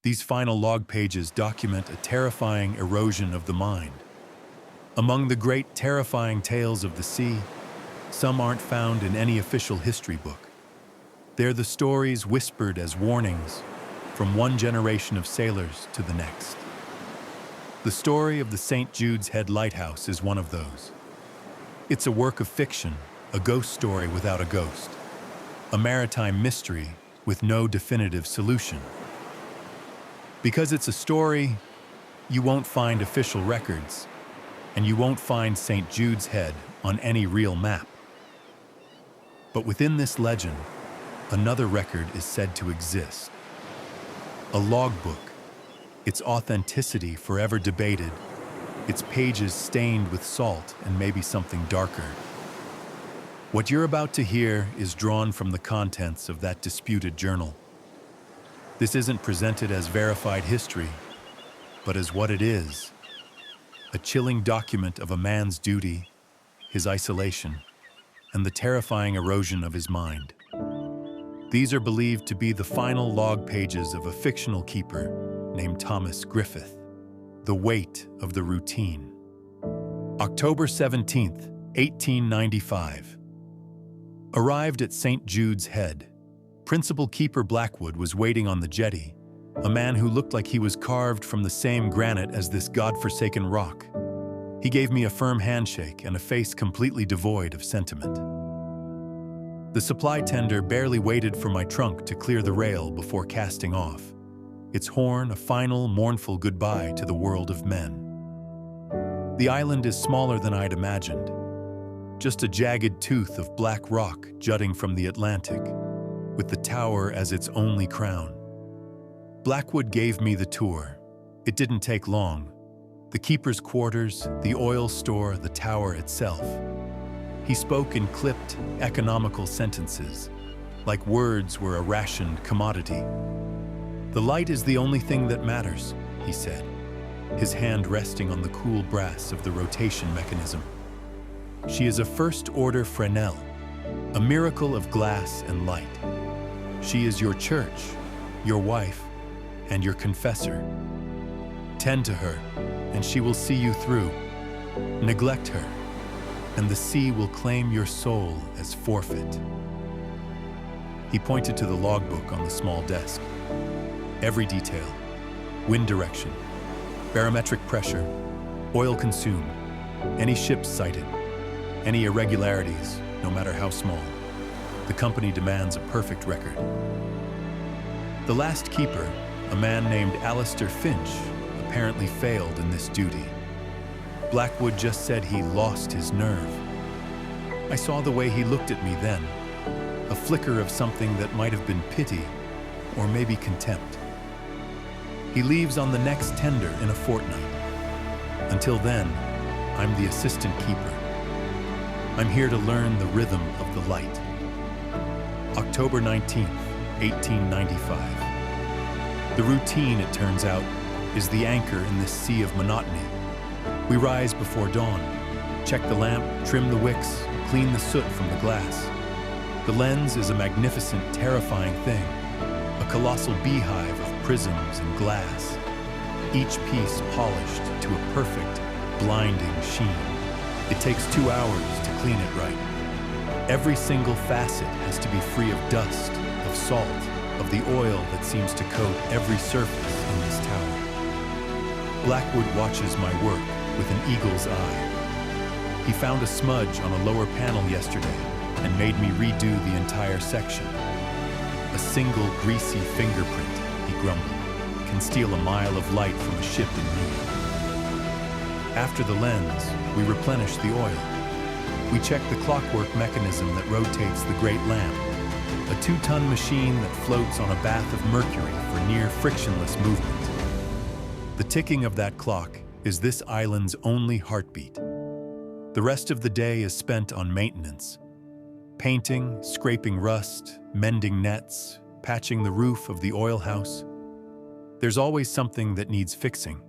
These final log pages document a terrifying erosion of the mind. Among the great terrifying tales of the sea, some aren't found in any official history book. They're the stories whispered as warnings from one generation of sailors to the next. The story of the St. Jude's Head Lighthouse is one of those. It's a work of fiction, a ghost story without a ghost, a maritime mystery with no definitive solution. Because it's a story, you won't find official records, and you won't find St. Jude's Head on any real map. But within this legend, another record is said to exist. A logbook, its authenticity forever debated, its pages stained with salt and maybe something darker. What you're about to hear is drawn from the contents of that disputed journal. This isn't presented as verified history, but as what it is, a chilling document of a man's duty, his isolation, and the terrifying erosion of his mind. These are believed to be the final log pages of a fictional keeper named Thomas Griffith, The Weight of the Routine. October 17th, 1895. Arrived at St. Jude's Head, Principal Keeper Blackwood was waiting on the jetty, a man who looked like he was carved from the same granite as this godforsaken rock. He gave me a firm handshake and a face completely devoid of sentiment. The supply tender barely waited for my trunk to clear the rail before casting off, its horn a final, mournful goodbye to the world of men. The island is smaller than I'd imagined, just a jagged tooth of black rock jutting from the Atlantic, with the tower as its only crown. Blackwood gave me the tour. It didn't take long. The keeper's quarters, the oil store, the tower itself. He spoke in clipped, economical sentences, like words were a rationed commodity. "The light is the only thing that matters," he said, his hand resting on the cool brass of the rotation mechanism. "She is a first-order Fresnel, a miracle of glass and light. She is your church, your wife, and your confessor. Tend to her, and she will see you through. Neglect her, and the sea will claim your soul as forfeit." He pointed to the logbook on the small desk. Every detail: wind direction, barometric pressure, oil consumed, any ships sighted, any irregularities, no matter how small. The company demands a perfect record. The last keeper, a man named Alistair Finch, apparently failed in this duty. Blackwood just said he lost his nerve. I saw the way he looked at me then, a flicker of something that might have been pity or maybe contempt. He leaves on the next tender in a fortnight. Until then, I'm the assistant keeper. I'm here to learn the rhythm of the light. October 19th, 1895. The routine, it turns out, is the anchor in this sea of monotony. We rise before dawn, check the lamp, trim the wicks, clean the soot from the glass. The lens is a magnificent, terrifying thing, a colossal beehive of prisms and glass, each piece polished to a perfect, blinding sheen. It takes 2 hours to clean it right. Every single facet has to be free of dust, of salt, of the oil that seems to coat every surface in this tower. Blackwood watches my work with an eagle's eye. He found a smudge on a lower panel yesterday and made me redo the entire section. "A single greasy fingerprint," he grumbled, "can steal a mile of light from a ship in need." After the lens, we replenish the oil. We check the clockwork mechanism that rotates the great lamp, a 2-ton machine that floats on a bath of mercury for near frictionless movement. The ticking of that clock is this island's only heartbeat. The rest of the day is spent on maintenance. Painting, scraping rust, mending nets, patching the roof of the oil house. There's always something that needs fixing.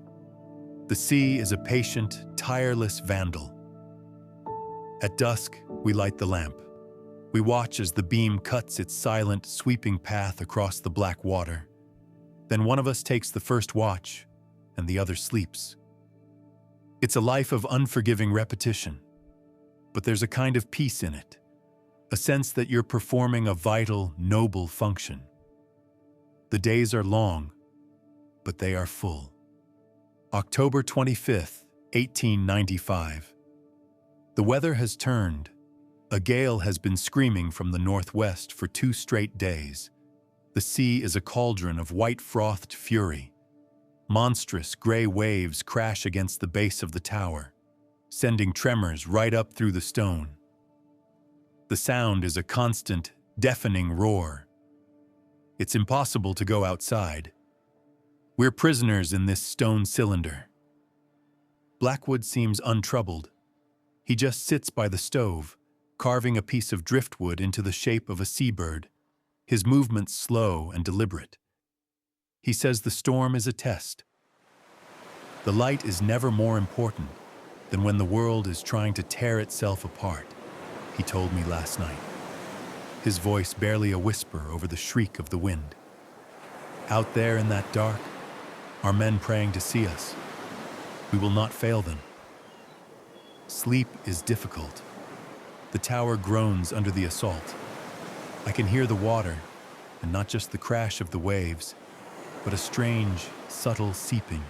The sea is a patient, tireless vandal. At dusk, we light the lamp. We watch as the beam cuts its silent, sweeping path across the black water. Then one of us takes the first watch, and the other sleeps. It's a life of unforgiving repetition, but there's a kind of peace in it, a sense that you're performing a vital, noble function. The days are long, but they are full. October 25th, 1895. The weather has turned. A gale has been screaming from the northwest for 2 straight days. The sea is a cauldron of white-frothed fury. Monstrous gray waves crash against the base of the tower, sending tremors right up through the stone. The sound is a constant, deafening roar. It's impossible to go outside. We're prisoners in this stone cylinder. Blackwood seems untroubled. He just sits by the stove, carving a piece of driftwood into the shape of a seabird, his movements slow and deliberate. He says the storm is a test. The light is never more important than when the world is trying to tear itself apart, he told me last night, his voice barely a whisper over the shriek of the wind. Out there in that dark are men praying to see us. We will not fail them. Sleep is difficult. The tower groans under the assault. I can hear the water, and not just the crash of the waves, but a strange, subtle seeping.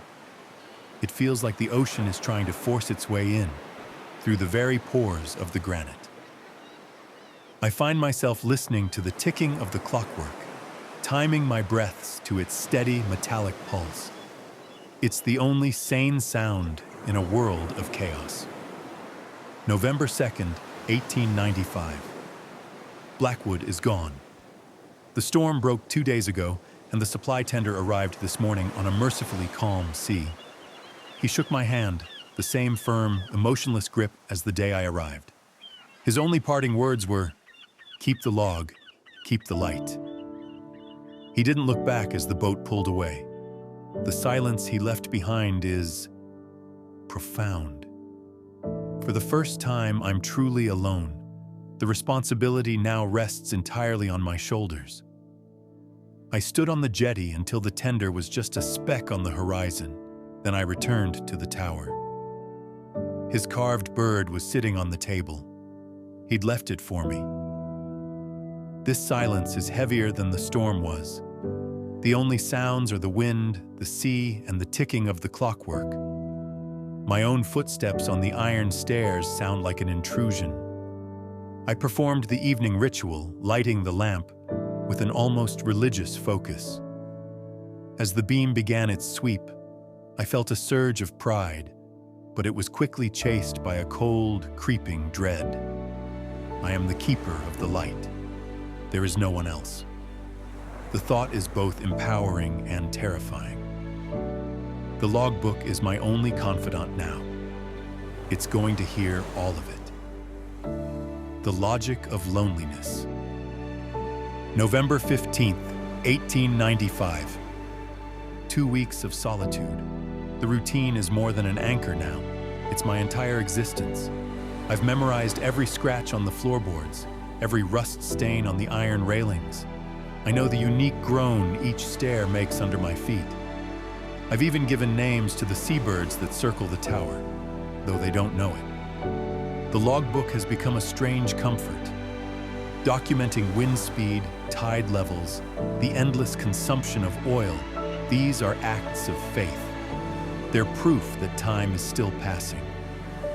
It feels like the ocean is trying to force its way in, through the very pores of the granite. I find myself listening to the ticking of the clockwork, timing my breaths to its steady, metallic pulse. It's the only sane sound in a world of chaos. November 2nd, 1895. Blackwood is gone. The storm broke 2 days ago, and the supply tender arrived this morning on a mercifully calm sea. He shook my hand, the same firm, emotionless grip as the day I arrived. His only parting words were, "Keep the log, keep the light." He didn't look back as the boat pulled away. The silence he left behind is profound. For the first time, I'm truly alone. The responsibility now rests entirely on my shoulders. I stood on the jetty until the tender was just a speck on the horizon. Then I returned to the tower. His carved bird was sitting on the table. He'd left it for me. This silence is heavier than the storm was. The only sounds are the wind, the sea, and the ticking of the clockwork. My own footsteps on the iron stairs sound like an intrusion. I performed the evening ritual, lighting the lamp, with an almost religious focus. As the beam began its sweep, I felt a surge of pride, but it was quickly chased by a cold, creeping dread. I am the keeper of the light. There is no one else. The thought is both empowering and terrifying. The logbook is my only confidant now. It's going to hear all of it. The logic of loneliness. November 15th, 1895. 2 weeks of solitude. The routine is more than an anchor now. It's my entire existence. I've memorized every scratch on the floorboards, every rust stain on the iron railings. I know the unique groan each stair makes under my feet. I've even given names to the seabirds that circle the tower, though they don't know it. The logbook has become a strange comfort, documenting wind speed, tide levels, the endless consumption of oil. These are acts of faith. They're proof that time is still passing,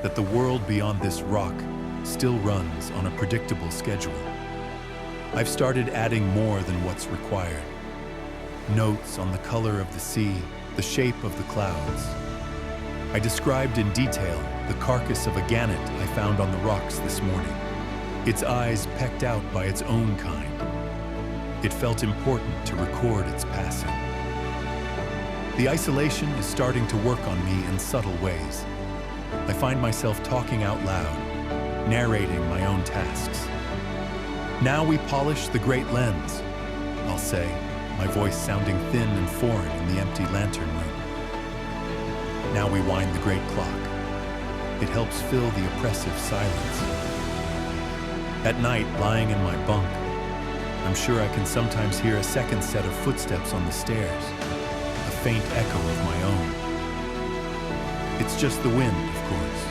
that the world beyond this rock still runs on a predictable schedule. I've started adding more than what's required. Notes on the color of the sea, the shape of the clouds. I described in detail the carcass of a gannet I found on the rocks this morning, its eyes pecked out by its own kind. It felt important to record its passing. The isolation is starting to work on me in subtle ways. I find myself talking out loud, narrating my own tasks. Now we polish the great lens, I'll say, my voice sounding thin and foreign in the empty lantern room. Now we wind the great clock. It helps fill the oppressive silence. At night, lying in my bunk, I'm sure I can sometimes hear a second set of footsteps on the stairs. faint echo of my own. It's just the wind, of course.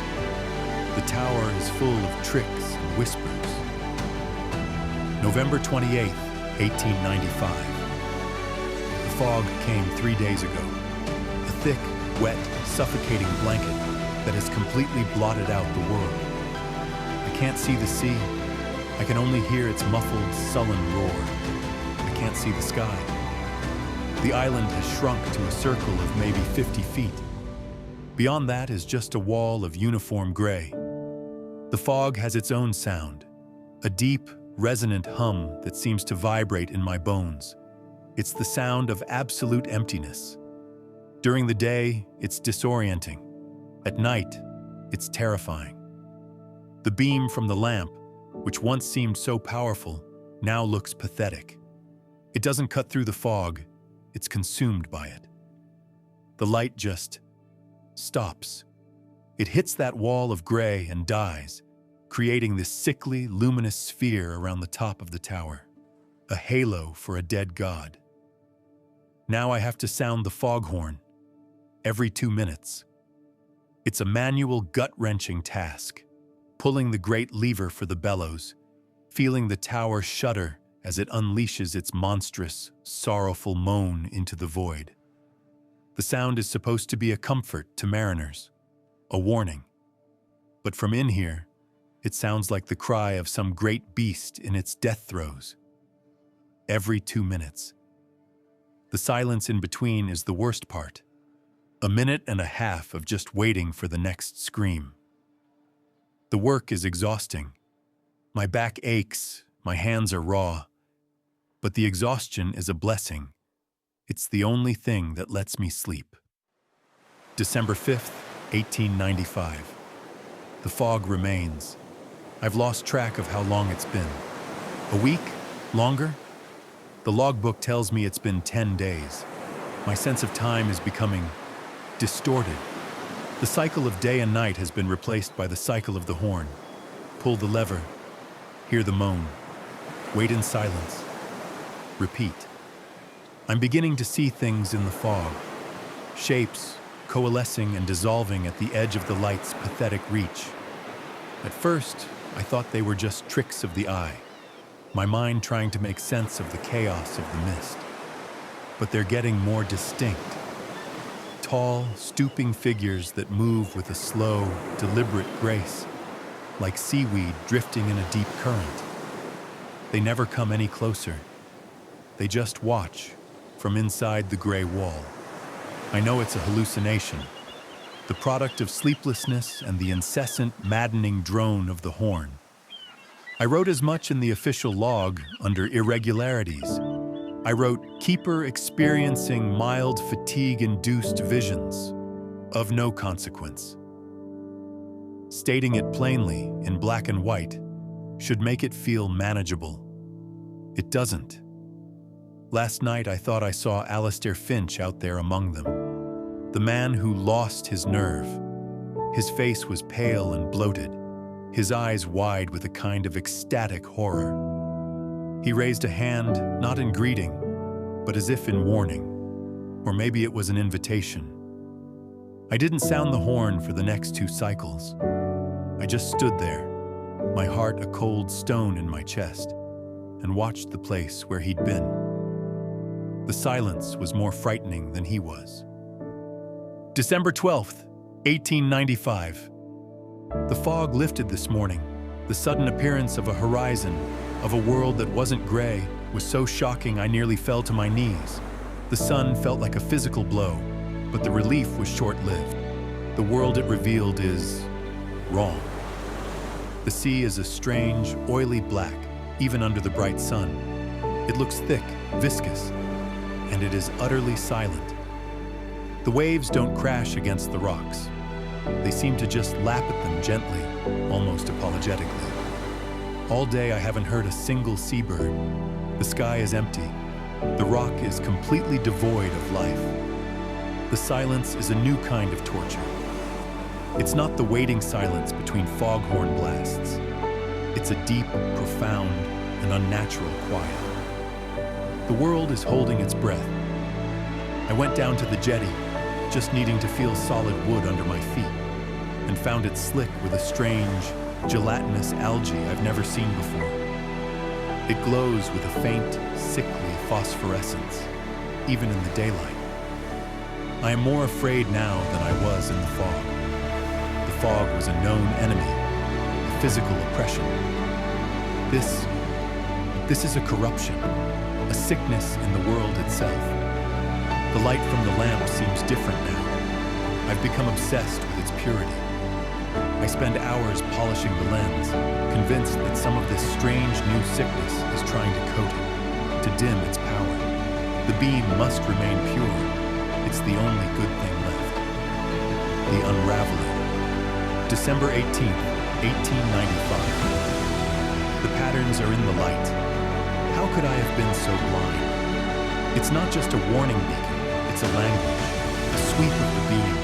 The tower is full of tricks and whispers. November 28th, 1895. The fog came 3 days ago. A thick, wet, suffocating blanket that has completely blotted out the world. I can't see the sea. I can only hear its muffled, sullen roar. I can't see the sky. The island has shrunk to a circle of maybe 50 feet. Beyond that is just a wall of uniform gray. The fog has its own sound, a deep, resonant hum that seems to vibrate in my bones. It's the sound of absolute emptiness. During the day, it's disorienting. At night, it's terrifying. The beam from the lamp, which once seemed so powerful, now looks pathetic. It doesn't cut through the fog, it's consumed by it. The light just stops. It hits that wall of gray and dies, creating this sickly, luminous sphere around the top of the tower, a halo for a dead god. Now I have to sound the foghorn every 2 minutes. It's a manual, gut-wrenching task, pulling the great lever for the bellows, feeling the tower shudder as it unleashes its monstrous, sorrowful moan into the void. The sound is supposed to be a comfort to mariners, a warning. But from in here, it sounds like the cry of some great beast in its death throes. Every 2 minutes. The silence in between is the worst part. A minute and a half of just waiting for the next scream. The work is exhausting. My back aches, my hands are raw. But the exhaustion is a blessing. It's the only thing that lets me sleep. December 5th, 1895. The fog remains. I've lost track of how long it's been. A week? Longer? The logbook tells me it's been 10 days. My sense of time is becoming distorted. The cycle of day and night has been replaced by the cycle of the horn. Pull the lever. Hear the moan. Wait in silence. Repeat. I'm beginning to see things in the fog. Shapes coalescing and dissolving at the edge of the light's pathetic reach. At first, I thought they were just tricks of the eye, my mind trying to make sense of the chaos of the mist. But they're getting more distinct. Tall, stooping figures that move with a slow, deliberate grace, like seaweed drifting in a deep current. They never come any closer. They just watch from inside the gray wall. I know it's a hallucination, the product of sleeplessness and the incessant, maddening drone of the horn. I wrote as much in the official log under irregularities. I wrote, "Keeper experiencing mild fatigue-induced visions of no consequence." Stating it plainly in black and white should make it feel manageable. It doesn't. Last night I thought I saw Alistair Finch out there among them, the man who lost his nerve. His face was pale and bloated, his eyes wide with a kind of ecstatic horror. He raised a hand, not in greeting, but as if in warning, or maybe it was an invitation. I didn't sound the horn for the next 2 cycles. I just stood there, my heart a cold stone in my chest, and watched the place where he'd been. The silence was more frightening than he was. December 12th, 1895. The fog lifted this morning. The sudden appearance of a horizon, of a world that wasn't gray, was so shocking I nearly fell to my knees. The sun felt like a physical blow, but the relief was short-lived. The world it revealed is wrong. The sea is a strange, oily black, even under the bright sun. It looks thick, viscous, and it is utterly silent. The waves don't crash against the rocks. They seem to just lap at them gently, almost apologetically. All day I haven't heard a single seabird. The sky is empty. The rock is completely devoid of life. The silence is a new kind of torture. It's not the waiting silence between foghorn blasts. It's a deep, profound, and unnatural quiet. The world is holding its breath. I went down to the jetty, just needing to feel solid wood under my feet, and found it slick with a strange, gelatinous algae I've never seen before. It glows with a faint, sickly phosphorescence, even in the daylight. I am more afraid now than I was in the fog. The fog was a known enemy, a physical oppression. This is a corruption, a sickness in the world itself. The light from the lamp seems different now. I've become obsessed with its purity. I spend hours polishing the lens, convinced that some of this strange new sickness is trying to coat it, to dim its power. The beam must remain pure. It's the only good thing left. The Unraveling. December 18th, 1895. The patterns are in the light. How could I have been so blind? It's not just a warning beacon, it's a language, a sweep of the beam,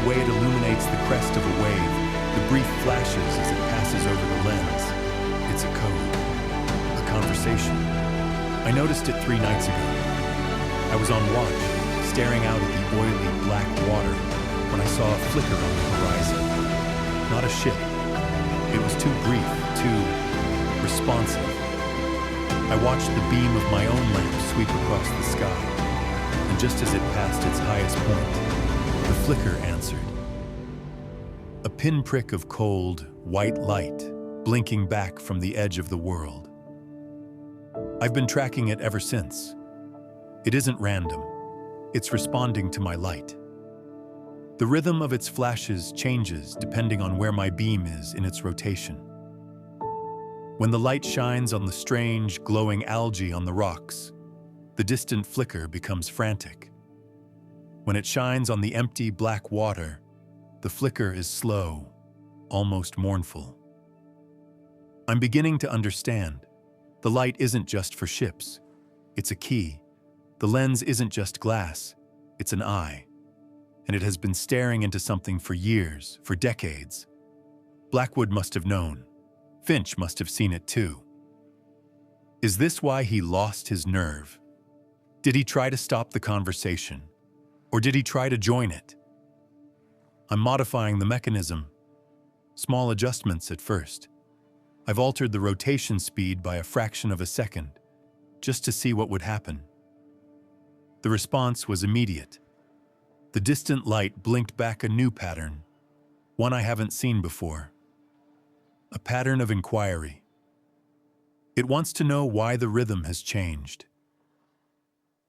the way it illuminates the crest of a wave, the brief flashes as it passes over the lens. It's a code, a conversation. I noticed it 3 nights ago. I was on watch, staring out at the oily black water, when I saw a flicker on the horizon. Not a ship. It was too brief, too responsive. I watched the beam of my own lamp sweep across the sky, and just as it passed its highest point, the flicker answered. A pinprick of cold, white light blinking back from the edge of the world. I've been tracking it ever since. It isn't random. It's responding to my light. The rhythm of its flashes changes depending on where my beam is in its rotation. When the light shines on the strange, glowing algae on the rocks, the distant flicker becomes frantic. When it shines on the empty black water, the flicker is slow, almost mournful. I'm beginning to understand. The light isn't just for ships. It's a key. The lens isn't just glass. It's an eye. And it has been staring into something for years, for decades. Blackwood must have known. Finch must have seen it too. Is this why he lost his nerve? Did he try to stop the conversation? Or did he try to join it? I'm modifying the mechanism. Small adjustments at first. I've altered the rotation speed by a fraction of a second, just to see what would happen. The response was immediate. The distant light blinked back a new pattern, one I haven't seen before. A pattern of inquiry. It wants to know why the rhythm has changed.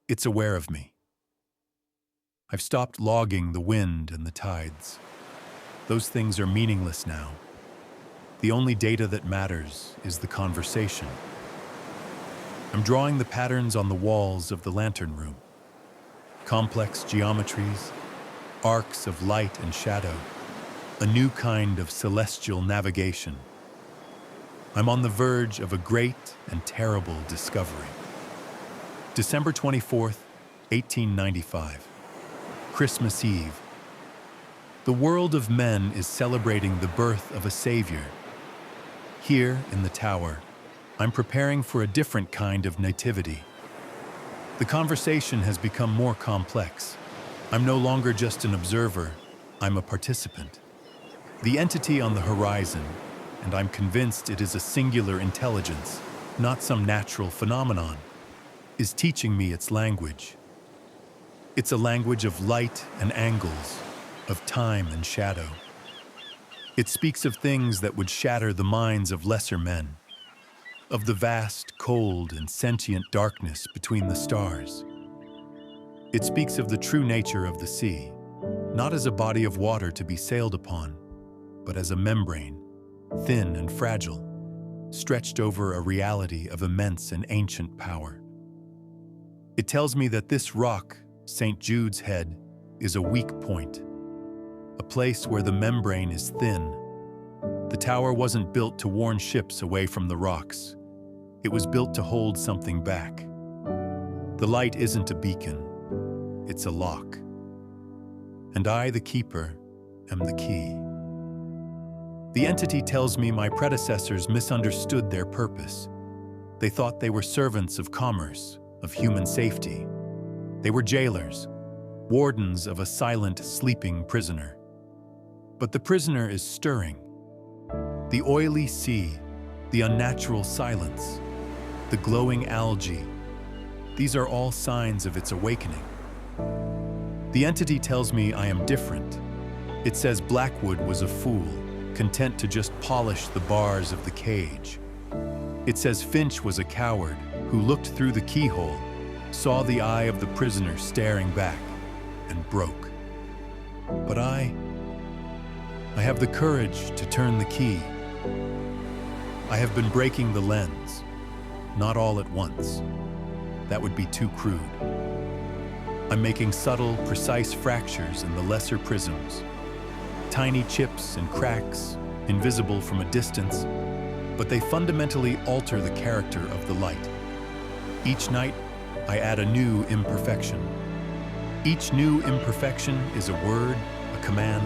It's aware of me. I've stopped logging the wind and the tides. Those things are meaningless now. The only data that matters is the conversation. I'm drawing the patterns on the walls of the lantern room. Complex geometries, arcs of light and shadow, a new kind of celestial navigation. I'm on the verge of a great and terrible discovery. December 24th, 1895. Christmas Eve. The world of men is celebrating the birth of a savior. Here in the tower, I'm preparing for a different kind of nativity. The conversation has become more complex. I'm no longer just an observer, I'm a participant. The entity on the horizon, and I'm convinced it is a singular intelligence, not some natural phenomenon, is teaching me its language. It's a language of light and angles, of time and shadow. It speaks of things that would shatter the minds of lesser men, of the vast, cold, and sentient darkness between the stars. It speaks of the true nature of the sea, not as a body of water to be sailed upon, but as a membrane, thin and fragile, stretched over a reality of immense and ancient power. It tells me that this rock, St. Jude's Head, is a weak point, a place where the membrane is thin. The tower wasn't built to warn ships away from the rocks. It was built to hold something back. The light isn't a beacon, it's a lock. And I, the keeper, am the key. The entity tells me my predecessors misunderstood their purpose. They thought they were servants of commerce, of human safety. They were jailers, wardens of a silent, sleeping prisoner. But the prisoner is stirring. The oily sea, the unnatural silence, the glowing algae, these are all signs of its awakening. The entity tells me I am different. It says Blackwood was a fool, content to just polish the bars of the cage. It says Finch was a coward who looked through the keyhole, saw the eye of the prisoner staring back, and broke. But I have the courage to turn the key. I have been breaking the lens, not all at once. That would be too crude. I'm making subtle, precise fractures in the lesser prisms. Tiny chips and cracks, invisible from a distance, but they fundamentally alter the character of the light. Each night, I add a new imperfection. Each new imperfection is a word, a command,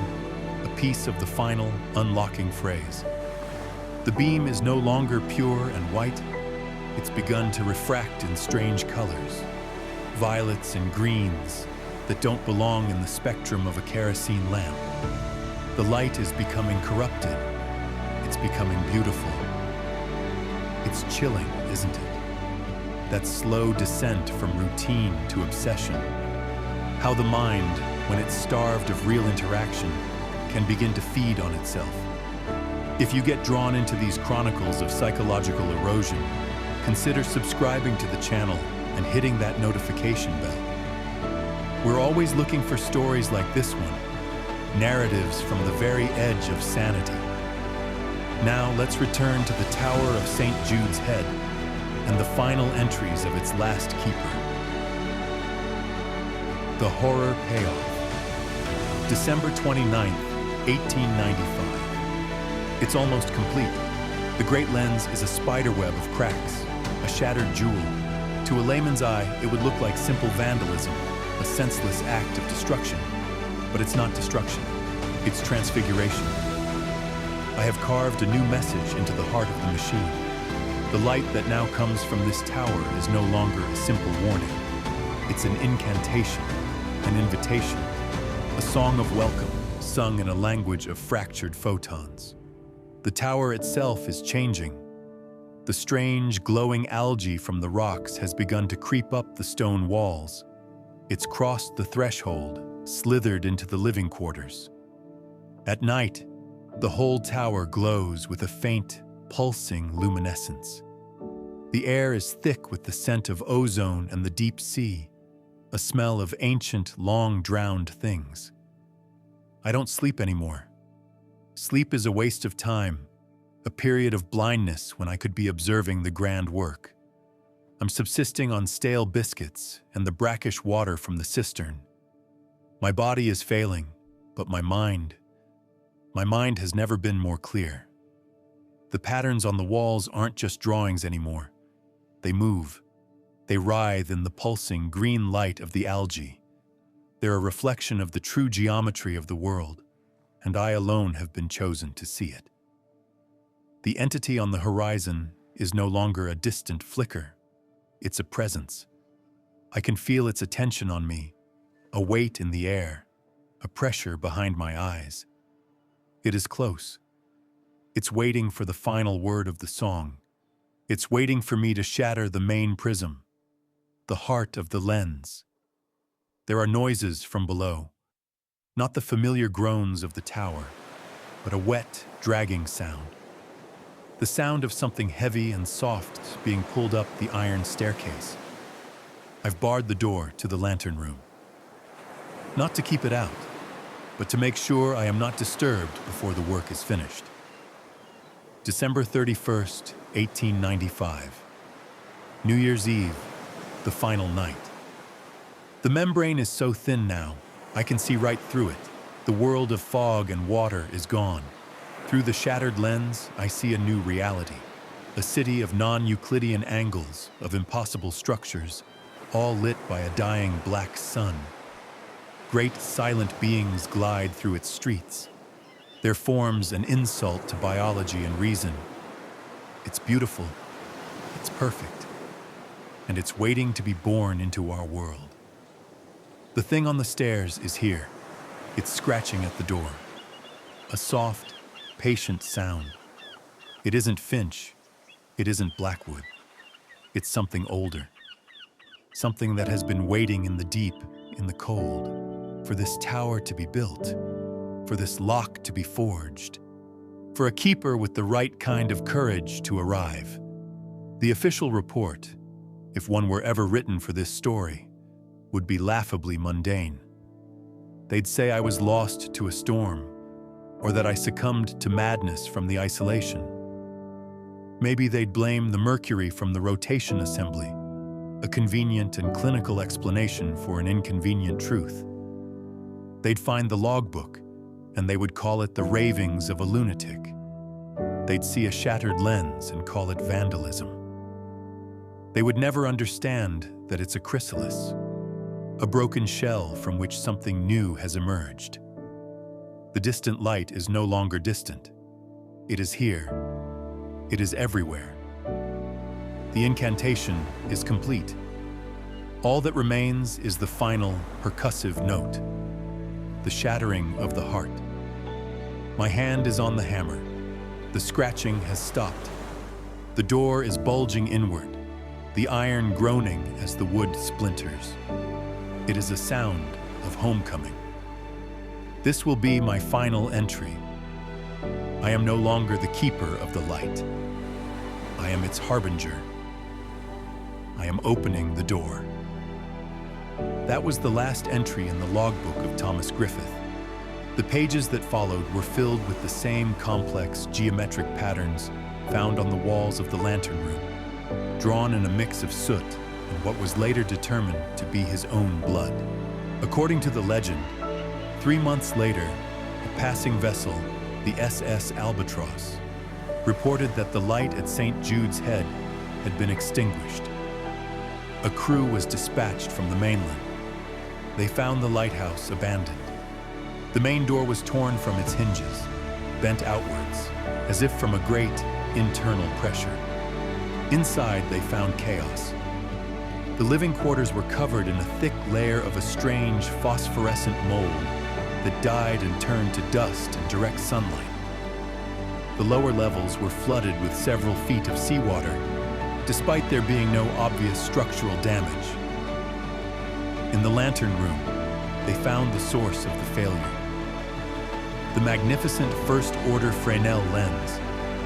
a piece of the final, unlocking phrase. The beam is no longer pure and white. It's begun to refract in strange colors, violets and greens that don't belong in the spectrum of a kerosene lamp. The light is becoming corrupted. It's becoming beautiful. It's chilling, isn't it? That slow descent from routine to obsession. How the mind, when it's starved of real interaction, can begin to feed on itself. If you get drawn into these chronicles of psychological erosion, consider subscribing to the channel and hitting that notification bell. We're always looking for stories like this one, narratives from the very edge of sanity. Now let's return to the Tower of St. Jude's Head and the final entries of its last keeper. The Horror Payoff. December 29th, 1895. It's almost complete. The Great Lens is a spiderweb of cracks, a shattered jewel. To a layman's eye, it would look like simple vandalism, a senseless act of destruction. But it's not destruction, it's transfiguration. I have carved a new message into the heart of the machine. The light that now comes from this tower is no longer a simple warning. It's an incantation, an invitation, a song of welcome, sung in a language of fractured photons. The tower itself is changing. The strange, glowing algae from the rocks has begun to creep up the stone walls. It's crossed the threshold, slithered into the living quarters. At night, the whole tower glows with a faint, pulsing luminescence. The air is thick with the scent of ozone and the deep sea, a smell of ancient, long-drowned things. I don't sleep anymore. Sleep is a waste of time, a period of blindness when I could be observing the grand work. I'm subsisting on stale biscuits and the brackish water from the cistern. My body is failing, but my mind has never been more clear. The patterns on the walls aren't just drawings anymore. They move. They writhe in the pulsing green light of the algae. They're a reflection of the true geometry of the world, and I alone have been chosen to see it. The entity on the horizon is no longer a distant flicker. It's a presence. I can feel its attention on me, a weight in the air, a pressure behind my eyes. It is close. It's waiting for the final word of the song. It's waiting for me to shatter the main prism, the heart of the lens. There are noises from below, not the familiar groans of the tower, but a wet, dragging sound. The sound of something heavy and soft being pulled up the iron staircase. I've barred the door to the lantern room. Not to keep it out, but to make sure I am not disturbed before the work is finished. December 31st, 1895. New Year's Eve, the final night. The membrane is so thin now, I can see right through it. The world of fog and water is gone. Through the shattered lens, I see a new reality. A city of non-Euclidean angles, of impossible structures, all lit by a dying black sun. Great silent beings glide through its streets. Their forms an insult to biology and reason. It's beautiful, it's perfect, and it's waiting to be born into our world. The thing on the stairs is here. It's scratching at the door. A soft, patient sound. It isn't Finch. It isn't Blackwood. It's something older. Something that has been waiting in the deep, in the cold, for this tower to be built, for this lock to be forged, for a keeper with the right kind of courage to arrive. The official report, if one were ever written for this story, would be laughably mundane. They'd say I was lost to a storm, or that I succumbed to madness from the isolation. Maybe they'd blame the mercury from the rotation assembly, a convenient and clinical explanation for an inconvenient truth. They'd find the logbook, and they would call it the ravings of a lunatic. They'd see a shattered lens and call it vandalism. They would never understand that it's a chrysalis, a broken shell from which something new has emerged. The distant light is no longer distant. It is here. It is everywhere. The incantation is complete. All that remains is the final percussive note, the shattering of the heart. My hand is on the hammer. The scratching has stopped. The door is bulging inward, the iron groaning as the wood splinters. It is a sound of homecoming. This will be my final entry. I am no longer the keeper of the light. I am its harbinger. I am opening the door. That was the last entry in the logbook of Thomas Griffith. The pages that followed were filled with the same complex geometric patterns found on the walls of the lantern room, drawn in a mix of soot and what was later determined to be his own blood. According to the legend, 3 months later, a passing vessel, the SS Albatross, reported that the light at St. Jude's Head had been extinguished. A crew was dispatched from the mainland. They found the lighthouse abandoned. The main door was torn from its hinges, bent outwards, as if from a great internal pressure. Inside, they found chaos. The living quarters were covered in a thick layer of a strange phosphorescent mold that died and turned to dust in direct sunlight. The lower levels were flooded with several feet of seawater, despite there being no obvious structural damage. In the lantern room, they found the source of the failure. The magnificent first-order Fresnel lens,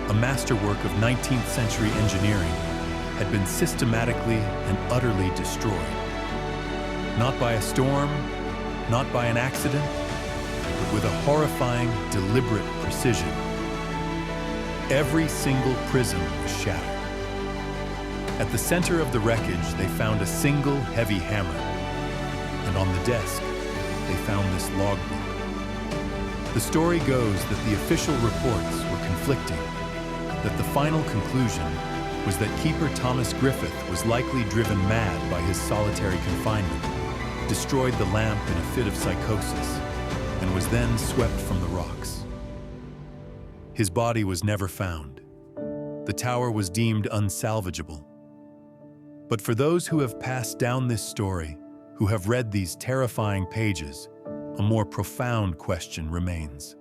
a masterwork of 19th century engineering, had been systematically and utterly destroyed. Not by a storm, not by an accident, but with a horrifying, deliberate precision. Every single prism was shattered. At the center of the wreckage, they found a single heavy hammer, and on the desk, they found this logbook. The story goes that the official reports were conflicting, that the final conclusion was that Keeper Thomas Griffith was likely driven mad by his solitary confinement, destroyed the lamp in a fit of psychosis, and was then swept from the rocks. His body was never found. The tower was deemed unsalvageable. But for those who have passed down this story, who have read these terrifying pages, a more profound question remains.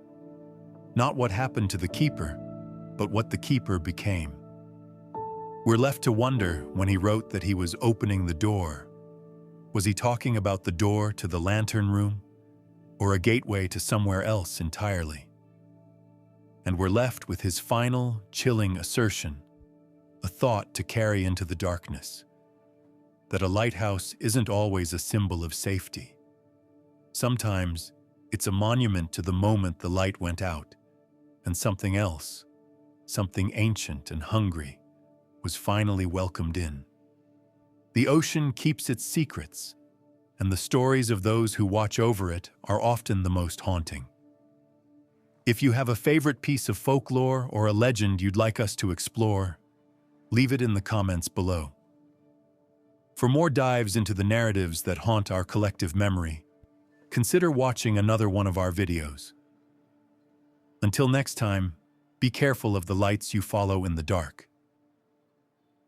Not what happened to the keeper, but what the keeper became. We're left to wonder when he wrote that he was opening the door. Was he talking about the door to the lantern room, or a gateway to somewhere else entirely? And we're left with his final, chilling assertion, a thought to carry into the darkness, that a lighthouse isn't always a symbol of safety. Sometimes it's a monument to the moment the light went out, and something else, something ancient and hungry, was finally welcomed in. The ocean keeps its secrets, and the stories of those who watch over it are often the most haunting. If you have a favorite piece of folklore or a legend you'd like us to explore, leave it in the comments below. For more dives into the narratives that haunt our collective memory, consider watching another one of our videos. Until next time, be careful of the lights you follow in the dark.